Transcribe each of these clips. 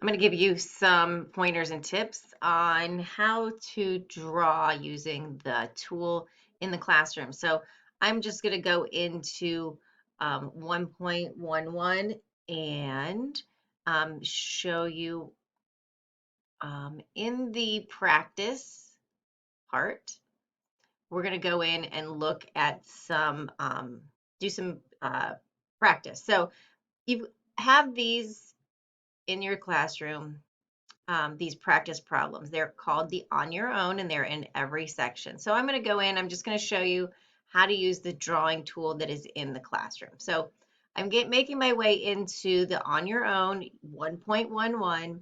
I'm going to give you some pointers and tips on how to draw using the tool in the classroom. So I'm just going to go into 1.11 and show you in the practice part, we're going to go in and look at some, do some practice. So you have these in your classroom, these practice problems. They're called the On Your Own, and they're in every section. So I'm going to go in, I'm just going to show you how to use the drawing tool that is in the classroom. So I'm making my way into the On Your Own 1.11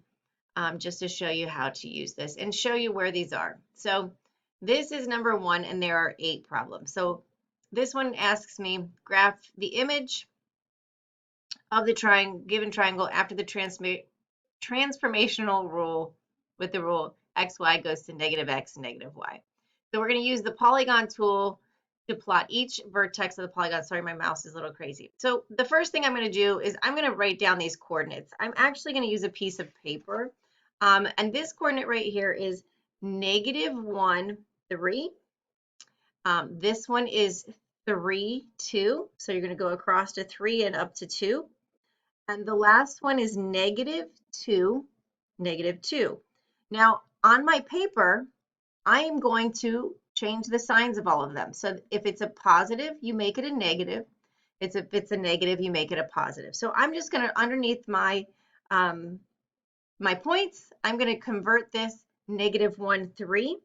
just to show you how to use this and show you where these are. So this is number 1, and there are 8 problems. So this one asks me, graph the image of the given triangle after the transformational rule with the rule xy goes to negative x, negative y. So we're going to use the polygon tool to plot each vertex of the polygon. Sorry, my mouse is a little crazy. So the first thing I'm going to do is I'm going to write down these coordinates. I'm actually going to use a piece of paper. And this coordinate right here is -1, 3. This one is 3, 2. So you're going to go across to 3 and up to 2. And the last one is -2, -2. Now, on my paper, I am going to change the signs of all of them. So if it's a positive, you make it a negative. If it's a negative, you make it a positive. So I'm just going to, underneath my my points, I'm going to convert this -1, 3.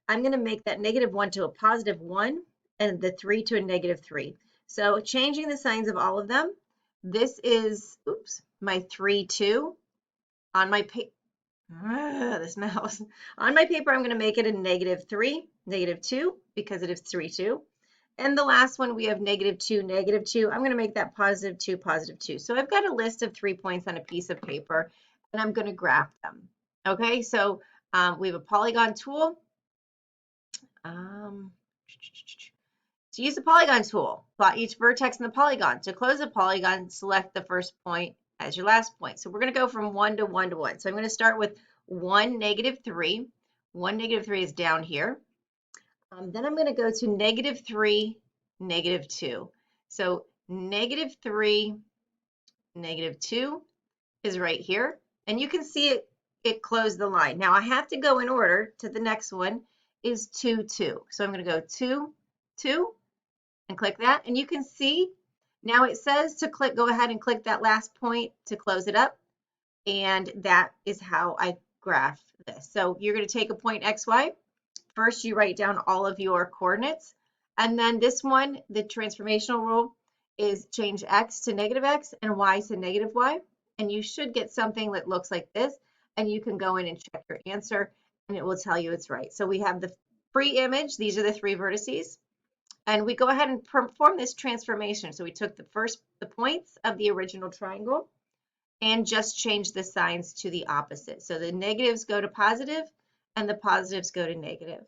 I'm going to make that -1 to a +1 and the 3 to a -3. So changing the signs of all of them, this is, oops, my 3, 2. On my paper, this mouse. On my paper, I'm going to make it a -3, -2, because it is 3, 2. And the last one, we have -2, -2. I'm going to make that +2, +2. So I've got a list of 3 points on a piece of paper, and I'm going to graph them. Okay, so we have a polygon tool. To use the polygon tool, plot each vertex in the polygon. To close the polygon, select the first point as your last point. So we're going to go from 1 to 1 to 1. So I'm going to start with 1, -3. 1, -3 is down here. Then I'm going to go to -3, -2. So -3, -2 is right here. And you can see it closed the line. Now I have to go in order to the next one is 2, 2. So I'm going to go 2, 2. And click that, and you can see now it says to go ahead and click that last point to close it up, and that is how I graph this. So you're going to take a point XY. First, you write down all of your coordinates, and then this one, the transformational rule, is change X to -X and Y to -Y, and you should get something that looks like this, and you can go in and check your answer, and it will tell you it's right. So we have the free image. These are the 3 vertices. And we go ahead and perform this transformation. So we took the points of the original triangle and just changed the signs to the opposite. So the negatives go to positive and the positives go to negative.